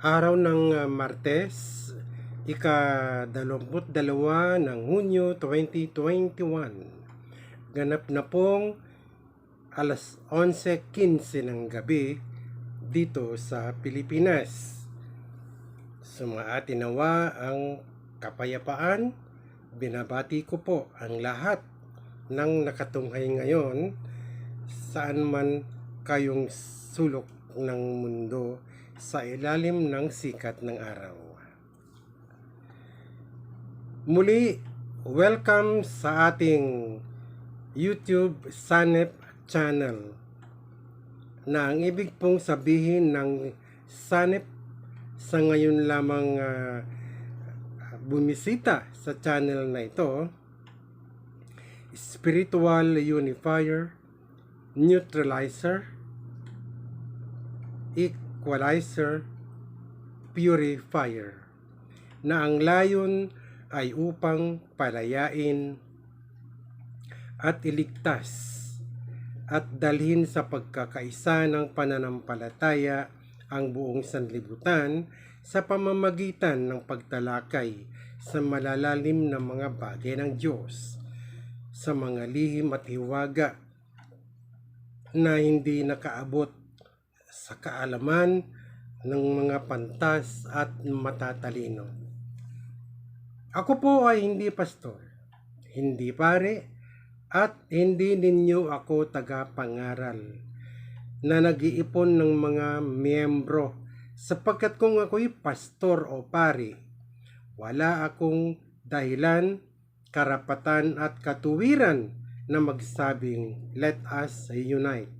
Araw ng Martes, ika-22 ng Hunyo 2021. Ganap na pong alas 11:15 ng gabi dito sa Pilipinas. Sumaatin nawa ang kapayapaan. Binabati ko po ang lahat ng nakatunghay ngayon saan man kayong sulok ng mundo sa ilalim ng sikat ng araw. Muli, welcome sa ating YouTube Sanep channel na ang ibig pong sabihin ng Sanep sa ngayon lamang bumisita sa channel na ito: Spiritual Unifier, Neutralizer, Equalizer, Purifier, na ang layon ay upang palayain at iligtas at dalhin sa pagkakaisa ng pananampalataya ang buong sanlibutan sa pamamagitan ng pagtalakay sa malalalim na mga bagay ng Diyos, sa mga lihim at hiwaga na hindi nakaabot sa kaalaman ng mga pantas at matatalino. Ako po ay hindi pastor, hindi pare, at hindi ninyo ako tagapangaral na nag-iipon ng mga miyembro, sapagkat kung ako'y pastor o pare, wala akong dahilan, karapatan at katuwiran na magsabing, "Let us unite."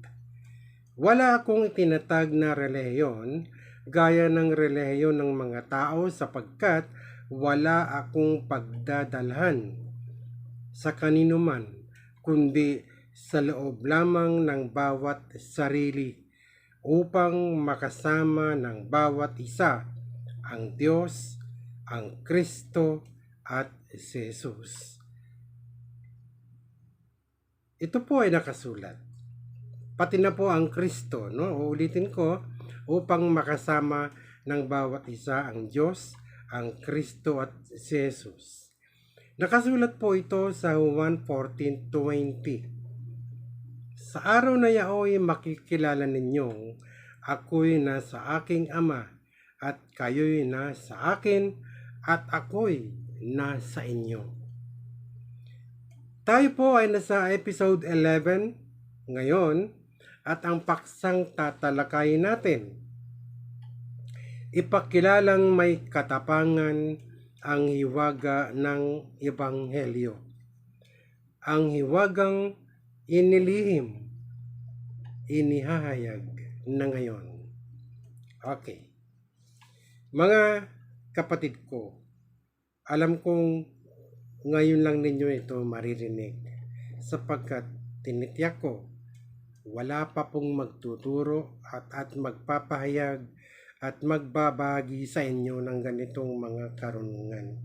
Wala akong itinatag na relihiyon gaya ng relihiyon ng mga tao, sapagkat wala akong pagdadalhan sa kanino man, kundi sa loob lamang ng bawat sarili, upang makasama ng bawat isa ang Diyos, ang Kristo at si Jesus. Ito po ay nakasulat. Pati na po ang Kristo, no? Uulitin ko, upang makasama ng bawat isa ang Diyos, ang Kristo at si Jesus. Nakasulat po ito sa Juan 14:20. Sa araw na yaoy makikilala ninyong ako'y nasa aking Ama at kayo'y nasa akin at ako'y nasa inyo. Tayo po ay nasa episode 11 ngayon at ang paksang tatalakayin natin: ipakilalang may katapangan ang hiwaga ng Ebanghelyo. Ang hiwagang inilihim, inihahayag na ngayon. Okay. Mga kapatid ko, alam kong ngayon lang ninyo ito maririnig, sapagkat tinitiyak ko wala pa pong magtuturo at magpapahayag at magbabahagi sa inyo ng ganitong mga karunungan.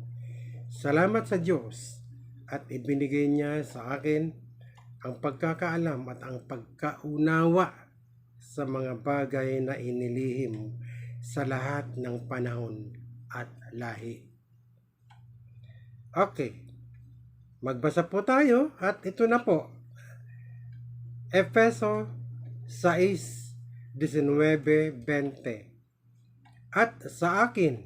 Salamat sa Diyos at ibinigay niya sa akin ang pagkakaalam at ang pagkaunawa sa mga bagay na inilihim sa lahat ng panahon at lahi. Okay, magbasa po tayo at ito na po. Efeso 6:19-20. At sa akin,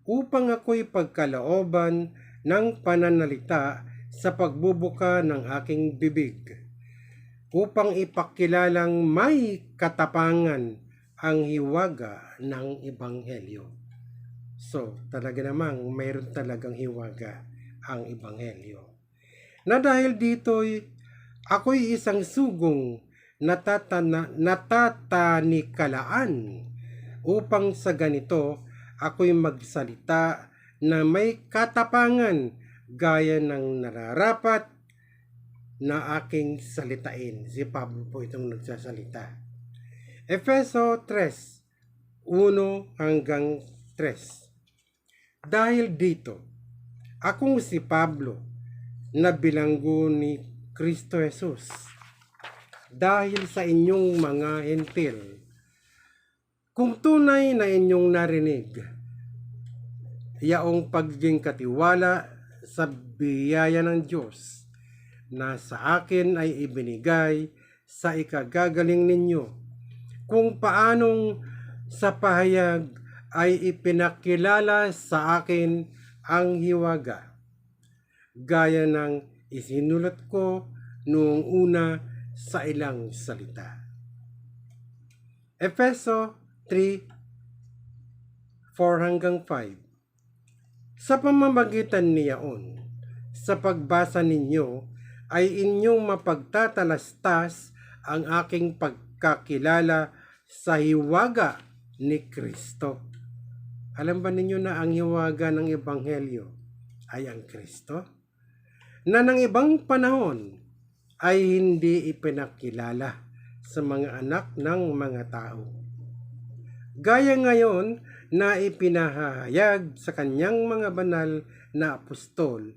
upang ako'y pagkalooban ng pananalita sa pagbubuka ng aking bibig, upang ipakilalang may katapangan ang hiwaga ng Ebanghelyo. So, talaga namang mayroon talagang hiwaga ang Ebanghelyo. Na dahil dito'y ako'y isang sugong natatanikalaan, upang sa ganito ako'y magsalita na may katapangan gaya ng nararapat na aking salitain. Si Pablo po itong nagsasalita. Efeso 3:1-3. Dahil dito, akong si Pablo, na bilanggo ni Kristo Jesus, dahil sa inyong mga hentil, Kung tunay na inyong narinig yaong pagiging katiwala sa biyaya ng Diyos na sa akin ay ibinigay sa ikagagaling ninyo, kung paanong sa pahayag ay ipinakilala sa akin ang hiwaga, gaya ng isinulat ko noong una sa ilang salita. Efeso 3:4-5. Sa pamamagitan niyaon, sa pagbasa ninyo ay inyong mapagtatalastas ang aking pagkakilala sa hiwaga ni Kristo. Alam ba ninyo na ang hiwaga ng Ebanghelyo ay ang Kristo? Na ng ibang panahon ay hindi ipinakilala sa mga anak ng mga tao. Gaya ngayon na ipinahayag sa kanyang mga banal na apostol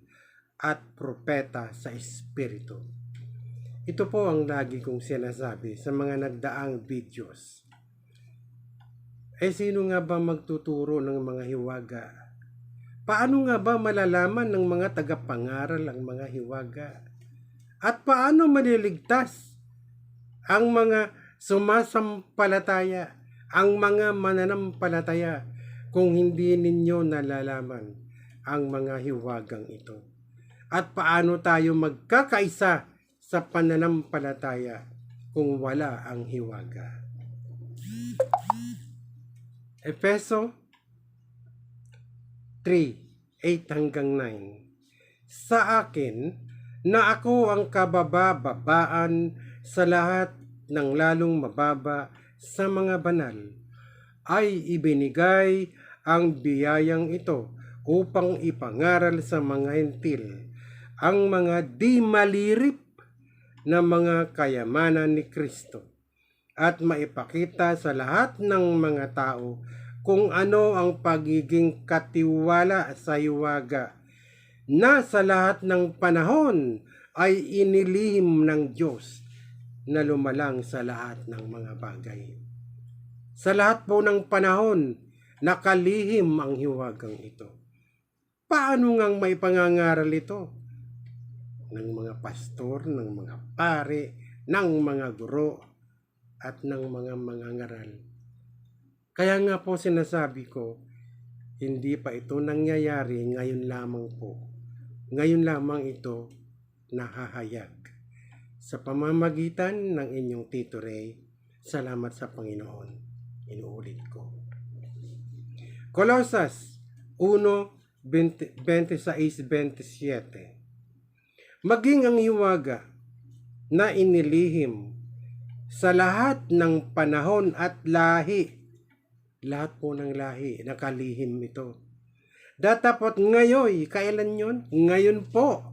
at propeta sa Espiritu. Ito po ang lagi kong sinasabi sa mga nagdaang videos. Sino nga ba magtuturo ng mga hiwaga? Paano nga ba malalaman ng mga tagapangaral ang mga hiwaga? At paano maliligtas ang mga sumasampalataya, ang mga mananampalataya, kung hindi ninyo nalalaman ang mga hiwagang ito? At paano tayo magkakaisa sa pananampalataya kung wala ang hiwaga? Efeso 3:8-9. Sa akin na ako ang kabababaan sa lahat ng lalong mababa sa mga banal, ay ibinigay ang biyayang ito upang ipangaral sa mga hentil ang mga di malirip na mga kayamanan ni Kristo, at maipakita sa lahat ng mga tao kung ano ang pagiging katiwala sa hiwaga na sa lahat ng panahon ay inilihim ng Diyos na lumalang sa lahat ng mga bagay. Sa lahat po ng panahon, nakalihim ang hiwagang ito. Paano ngang may pangangaral ito? Ng mga pastor, ng mga pare, ng mga guro, at ng mga mangangaral. Kaya nga po sinasabi ko, hindi pa ito nangyayari ngayon lamang po. Ngayon lamang ito nahahayag. Sa pamamagitan ng inyong Tito Ray, salamat sa Panginoon. Inuulit ko. Colosas 1:26-27. Maging ang hiwaga na inilihim sa lahat ng panahon at lahi. Lahat po ng lahi, nakalihim ito. Datapot ngayon, kailan yun? Ngayon po.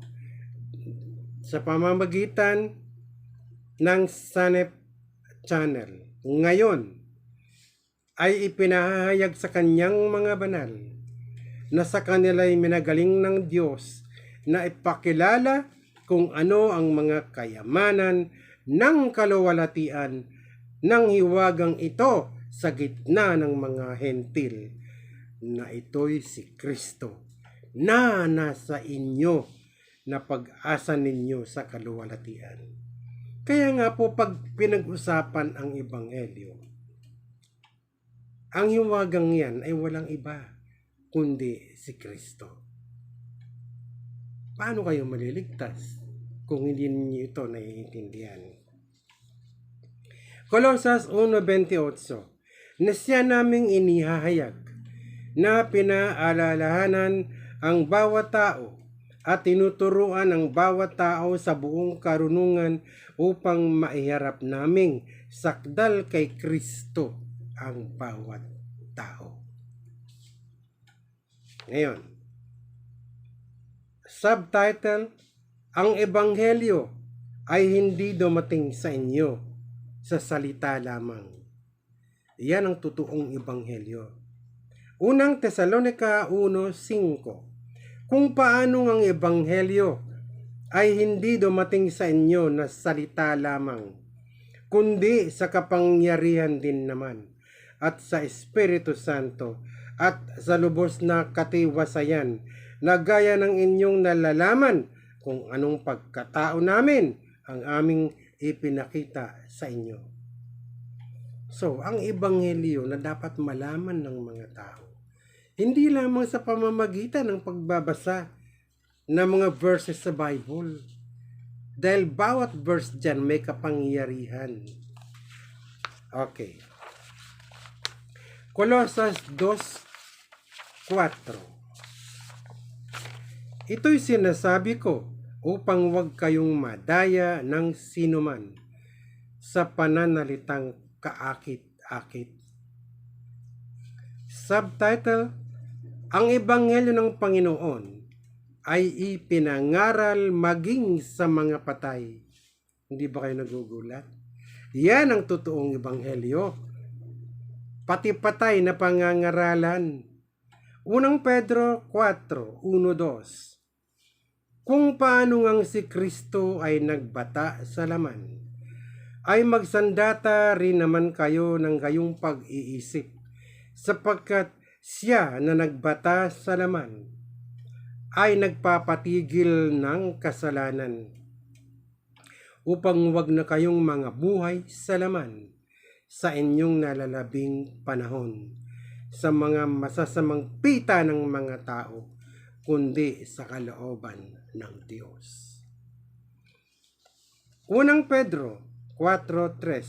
Sa pamamagitan ng Sanep Channel. Ngayon, ay ipinahayag sa kanyang mga banal na sa kanila'y minagaling ng Diyos na ipakilala kung ano ang mga kayamanan ng kaluwalhatian ng hiwagang ito sa gitna ng mga hentil, na ito'y si Kristo na nasa inyo na pag-asa ninyo sa kaluwalhatian. Kaya nga po pag pinag-usapan ang Ebanghelyo, ang hiwagang yan ay walang iba kundi si Kristo. Paano kayo maliligtas kung hindi niyo ito naiintindihan? Colosas 1:28. Na siya naming inihahayag na pinaalalahanan ang bawat tao at tinuturuan ang bawat tao sa buong karunungan upang maiharap naming sakdal kay Kristo ang bawat tao. Ngayon, subtitle, ang Ebanghelyo ay hindi dumating sa inyo sa salita lamang. Yan ang totoong Ebanghelyo. Unang Tesalonica 1:5. Kung paano ang Ebanghelyo ay hindi dumating sa inyo na salita lamang, kundi sa kapangyarihan din naman, at sa Espiritu Santo at sa lubos na katiwasayan na gaya ng inyong nalalaman kung anong pagkatao namin ang aming ipinakita sa inyo. So, ang ebanghelyo na dapat malaman ng mga tao, hindi lamang sa pamamagitan ng pagbabasa ng mga verses sa Bible. Dahil bawat verse dyan may kapangyarihan. Okay. Colosas 2:4. Ito'y sinasabi ko upang huwag kayong madaya ng sinuman sa pananalitang kaakit-akit. Subtitle: Ang Ebanghelyo ng Panginoon ay ipinangaral maging sa mga patay. Hindi ba kayo nagugulat? Yan ang totoong ebanghelyo. Pati patay na pangangaralan. Unang Pedro 4:1-2. Kung paano ngang si Kristo ay nagbata sa laman, ay magsandata rin naman kayo ng gayong pag-iisip, sapagkat siya na nagbata sa laman ay nagpapatigil ng kasalanan upang huwag na kayong mga buhay sa laman sa inyong nalalabing panahon sa mga masasamang pita ng mga tao, kundi sa kalooban ng Diyos. Unang Pedro 4:3.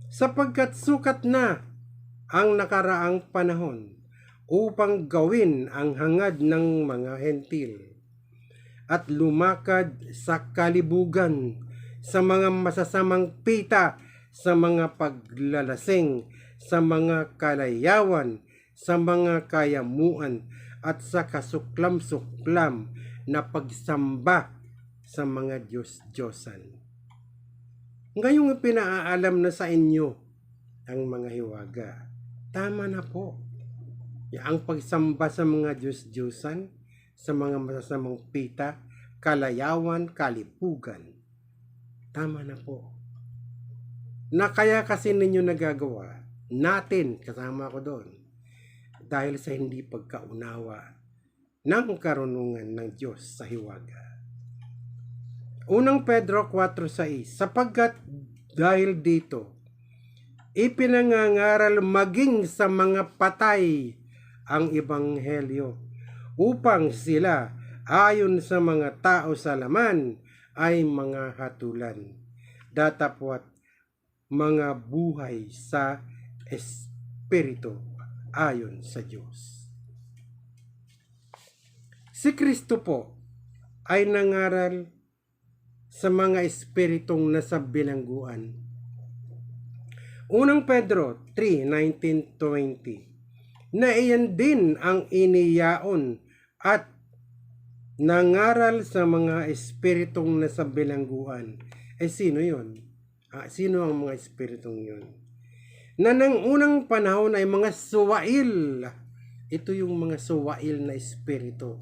Sapagkat sukat na ang nakaraang panahon upang gawin ang hangad ng mga hentil at lumakad sa kalibugan sa mga masasamang pita, sa mga paglalasing, sa mga kalayawan, sa mga kayamuan, at sa kasuklam-suklam na pagsamba sa mga Diyos-Diyosan. Ngayong pinaalam na sa inyo ang mga hiwaga, tama na po. Ang pagsamba sa mga Diyos-Diyosan, sa mga masasamang pita, kalayawan, kalipugan, tama na po. Na kaya kasi ninyo nagagawa, natin, kasama ko doon, dahil sa hindi pagkaunawa ng karunungan ng Diyos sa hiwaga. Unang Pedro 4:6. Sapagkat dahil dito, ipinangangaral maging sa mga patay ang ebanghelyo, upang sila ayon sa mga tao sa laman ay mga hatulan, datapwat mga buhay sa Espiritu ayon sa Diyos. Si Kristo po ay nangaral sa mga espiritong nasa bilangguan. Unang Pedro 3:19-20. Na iyan din ang iniyaon at nangaral sa mga espiritong nasa bilangguan. Sino yun? Sino ang mga espiritong yun? Na ng unang panahon ay mga suwail. Ito yung mga suwail na espiritu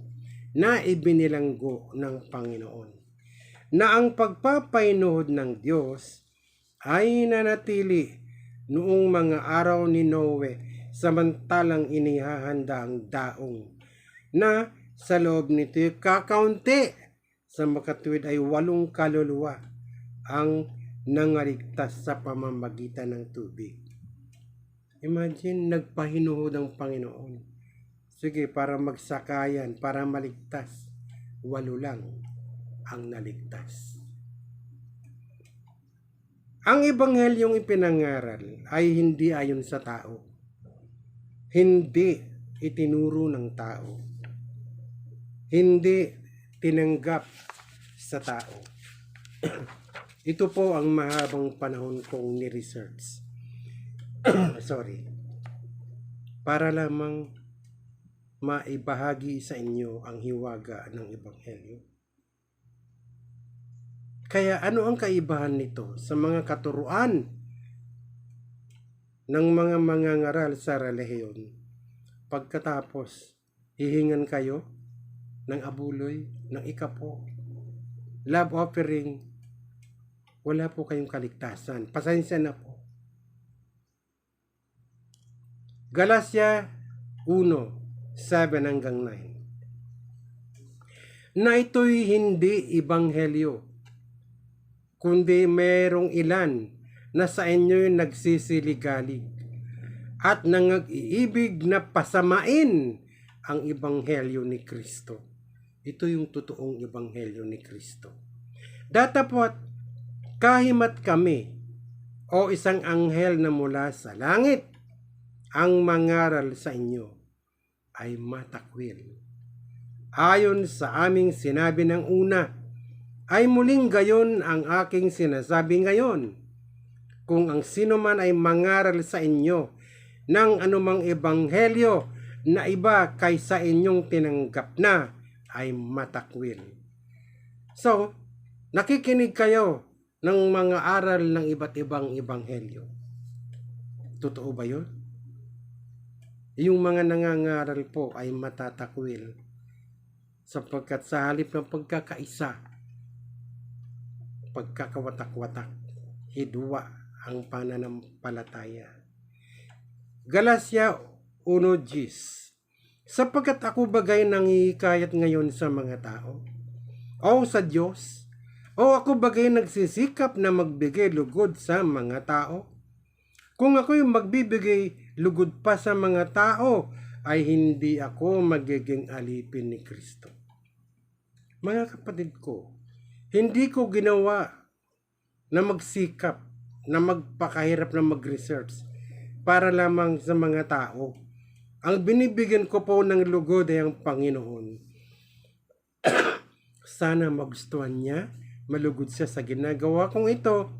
na ibinilanggo ng Panginoon. Na ang pagpapainuhod ng Diyos ay nanatili noong mga araw ni Noe, samantalang inihahanda ang daong, na sa loob nito kakaunti sa makatuwid ay 8 kaluluwa ang nangaligtas sa pamamagitan ng tubig. Imagine, nagpahinuhod ang Panginoon. Sige, para magsakayan, para maligtas, 8 lang ang naligtas. Ang ebanghelyong ipinangaral ay hindi ayon sa tao. Hindi itinuro ng tao. Hindi tinanggap sa tao. Ito po ang mahabang panahon kong ni-research. Sorry. Para lamang maibahagi sa inyo ang hiwaga ng ebanghelyo. Kaya ano ang kaibahan nito sa mga katuruan ng mga mangangaral sa relihiyon? Pagkatapos, hihingan kayo ng abuloy, ng ikapo, love offering, wala po kayong kaligtasan. Pasensya na po. Galatia 1:7 hanggang 9. Na ito'y hindi ebanghelyo, kundi merong ilan na sa inyo'y nagsisiligalig at nangag-iibig na pasamain ang ebanghelyo ni Kristo. Ito yung totoong ebanghelyo ni Kristo. Datapot, kahimat kami o isang anghel na mula sa langit ang mangaral sa inyo ay matakwil. Ayon sa aming sinabi ng una, ay muling gayon ang aking sinasabi ngayon. Kung ang sino man ay mangaral sa inyo ng anumang ebanghelyo na iba kaysa inyong tinanggap na, ay matakwil. So, nakikinig kayo ng mga aral ng iba't ibang ebanghelyo. Totoo ba yun? Yung mga nangangaral po ay matatakwil sapagkat sa halip ng pagkakaisa, pagkakawatak-watak, hidwa ang pananampalataya. Galatia 1:10. Sapagkat ako bagay nangihikayat ngayon sa mga tao o sa Diyos, o ako bagay nagsisikap na magbigay lugod sa mga tao? Kung ako'y magbibigay lugod pa sa mga tao, ay hindi ako magiging alipin ni Kristo. Mga kapatid ko, hindi ko ginawa na magsikap, na magpakahirap na mag-research para lamang sa mga tao. Ang binibigyan ko po ng lugod ay ang Panginoon. Sana magustuhan niya, malugod siya sa ginagawa kong ito,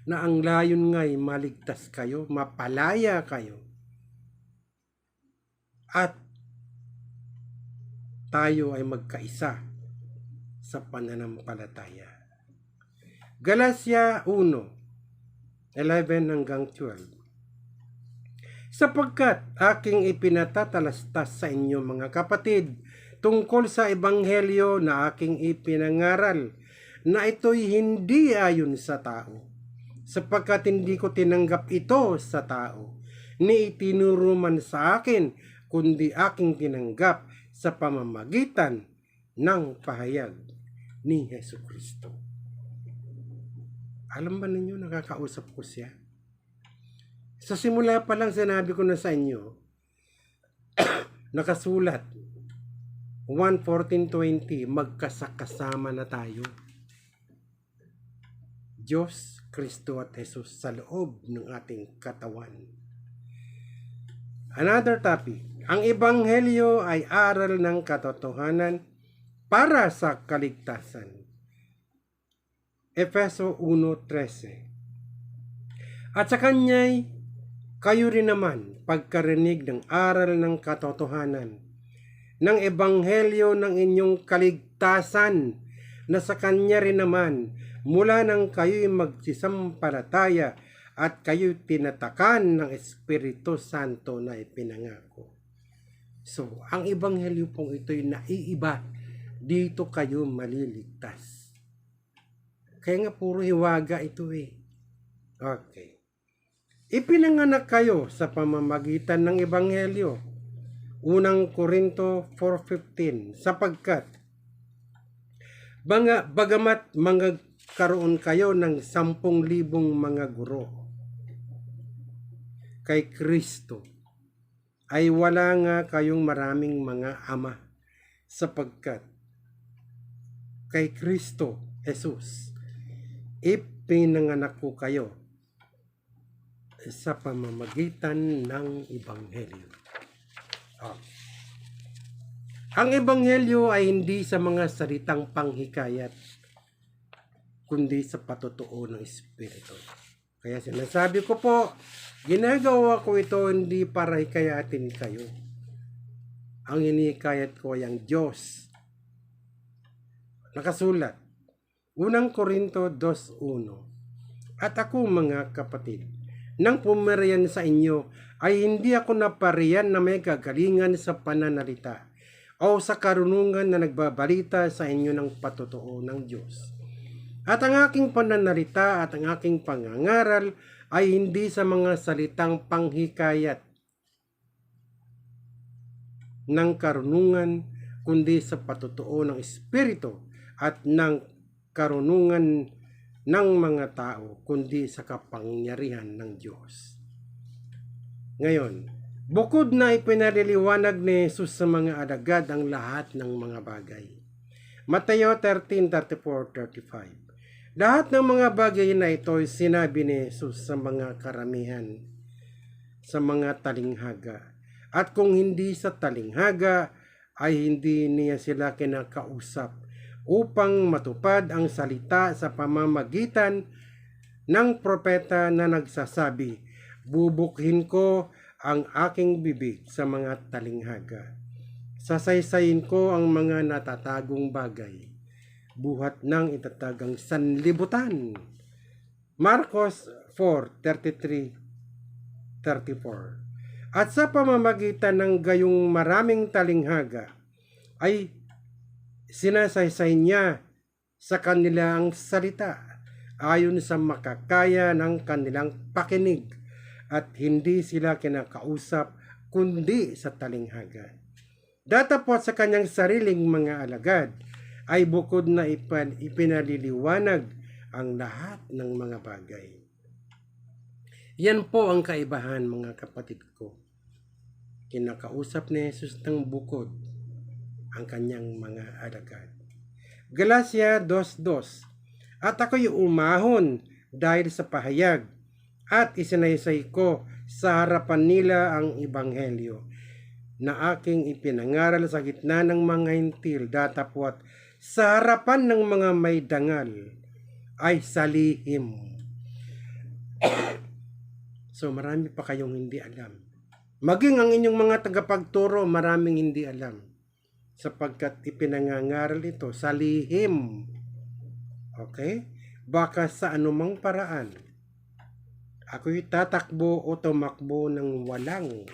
na ang layon nga'y maligtas kayo, mapalaya kayo, at tayo ay magkaisa sa pananampalataya. Galatia 1:11 hanggang 12. Sapagkat aking ipinatatalastas sa inyo mga kapatid tungkol sa ebanghelyo na aking ipinangaral, na ito'y hindi ayon sa tao, sapagkat hindi ko tinanggap ito sa tao, ni itinuro man sa akin, kundi aking tinanggap sa pamamagitan ng pahayag ni Jesucristo. Alam ba ninyo, nakakausap ko siya? Sa simula pa lang sinabi ko na sa inyo, nakasulat, 1:14-20, magkasakasama na tayo. Diyos, Kristo at Jesus sa loob ng ating katawan. Another topic, ang ebanghelyo ay aral ng katotohanan para sa kaligtasan. Efeso 1:13. At sa kanya'y kayo rin naman pagkarinig ng aral ng katotohanan ng ebanghelyo ng inyong kaligtasan, na sa kanya rin naman mula nang kayo'y magsisampalataya at kayo'y tinatakan ng Espiritu Santo na ipinangako. So, ang ebanghelyo pong ito'y naiiba, dito kayo maliligtas. Kaya nga puro hiwaga ito eh. Okay. Ipinanganak kayo sa pamamagitan ng ebanghelyo. Unang Korinto 4:15, sapagkat bagamat magkaroon kayo ng 10,000 mga guro kay Kristo, ay wala nga kayong maraming mga ama, sapagkat kay Kristo Jesus ipinanganak ko kayo sa pamamagitan ng ebanghelyo. Ang ebanghelyo ay hindi sa mga salitang panghikayat, kundi sa patotoo ng Espiritu. Kaya sinasabi ko po, ginagawa ko ito hindi para hikayatin kayo. Ang hinihikayat ko ay ang Diyos. Nakasulat, unang Korinto 2:1. At ako mga kapatid, nang pumarian sa inyo, ay hindi ako napariyan na may kagalingan sa pananalita o sa karunungan na nagbabalita sa inyo ng patotoo ng Diyos. At ang aking pananalita at ang aking pangangaral ay hindi sa mga salitang panghikayat, ng karunungan, kundi sa patutuo ng Espiritu, at ng karunungan ng mga tao, kundi sa kapangyarihan ng Diyos. Ngayon, bukod na ipinaliliwanag ni Jesus sa mga alagad ang lahat ng mga bagay. Mateo 13:34-35. Lahat ng mga bagay na ito ay sinabi ni Jesus sa mga karamihan, sa mga talinghaga. At kung hindi sa talinghaga, ay hindi niya sila kinakausap upang matupad ang salita sa pamamagitan ng propeta na nagsasabi, bubukhin ko ang aking bibig sa mga talinghaga. Sasaysayin ko ang mga natatagong bagay, buhat ng itatagang sanlibutan. Marcos 4:33-34. At sa pamamagitan ng gayong maraming talinghaga, ay sinasaysay niya sa kanilang salita ayon sa makakaya ng kanilang pakinig, at hindi sila kinakausap kundi sa talinghaga. Datapot sa kanyang sariling mga alagad ay bukod na ipinaliliwanag ang lahat ng mga bagay. Yan po ang kaibahan, mga kapatid ko. Kinakausap ni Jesus ng bukod ang kanyang mga alagad. Galatia 2:2. At ako'y umahon dahil sa pahayag, at isinaysay ko sa harapan nila ang ebanghelyo na aking ipinangaral sa gitna ng mga hintil, datapwat sa harapan ng mga may dangal ay sa lihim. So marami pa kayong hindi alam. Maging ang inyong mga tagapagturo, maraming hindi alam, sapagkat ipinangangaral ito sa lihim. Okay? Baka sa anumang paraan, ako'y tatakbo o tumakbo ng walang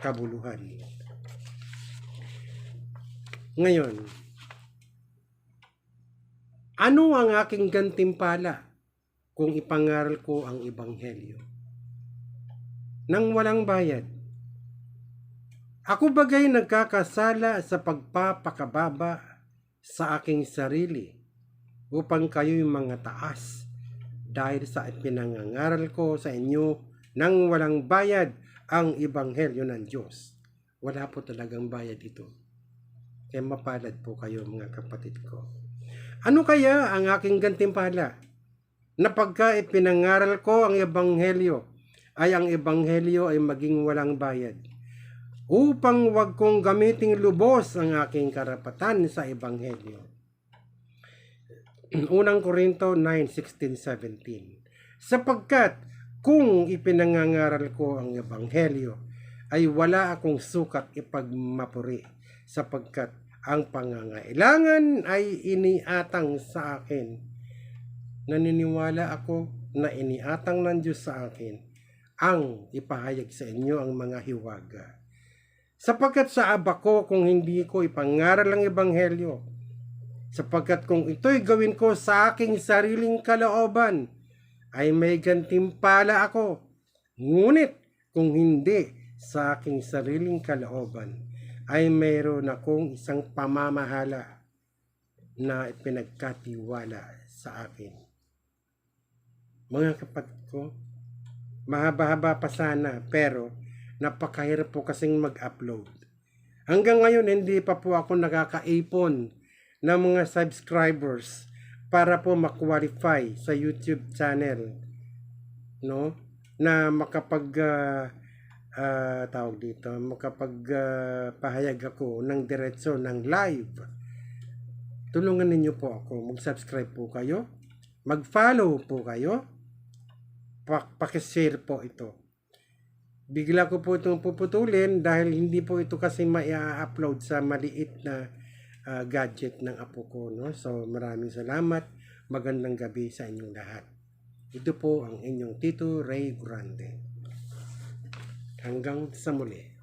kabuluhan. Ngayon, ano ang aking gantimpala kung ipangaral ko ang ebanghelyo nang walang bayad? Ako bagay nagkakasala sa pagpapakababa sa aking sarili upang kayo'y mga taas dahil sa ipinangangaral ko sa inyo nang walang bayad ang ebanghelyo ng Diyos. Wala po talagang bayad ito. Kaya mapalad po kayo, mga kapatid ko. Ano kaya ang aking gantimpala? Na pagka ipinangaral ko ang ebanghelyo, ay ang ebanghelyo ay maging walang bayad, upang wag kong gamiting lubos ang aking karapatan sa ebanghelyo. Unang Korinto 9:16-17. Sapagkat kung ipinangangaral ko ang ebanghelyo, ay wala akong sukat ipagmapuri, sapagkat ang pangangailangan ay iniatang sa akin. Naniniwala ako na iniatang ng Diyos sa akin ang ipahayag sa inyo ang mga hiwaga. Sapagkat sa aba ko kung hindi ko ipangaral ang ebanghelyo, sapagkat kung ito'y gawin ko sa aking sariling kalooban, ay may gantimpala ako. Ngunit kung hindi sa aking sariling kalooban, ay mayroon akong isang pamamahala na ipinagkatiwala sa akin. Mga kapatid ko, mahaba-haba pa sana, pero napakahirap po kasing mag-upload. Hanggang ngayon, hindi pa po ako nakakaipon ng mga subscribers para po ma-qualify sa YouTube channel, no? Na makapagpahayag ako ng diretso ng live. Tulungan ninyo po ako, mag-subscribe po kayo, mag-follow po kayo, pakishare po ito. Bigla ko po itong puputulin dahil hindi po ito kasi ma-upload sa maliit na gadget ng apo ko, no? So maraming salamat, magandang gabi sa inyong lahat. Ito po ang inyong Tito Ray Grande. Hanggang sa muli.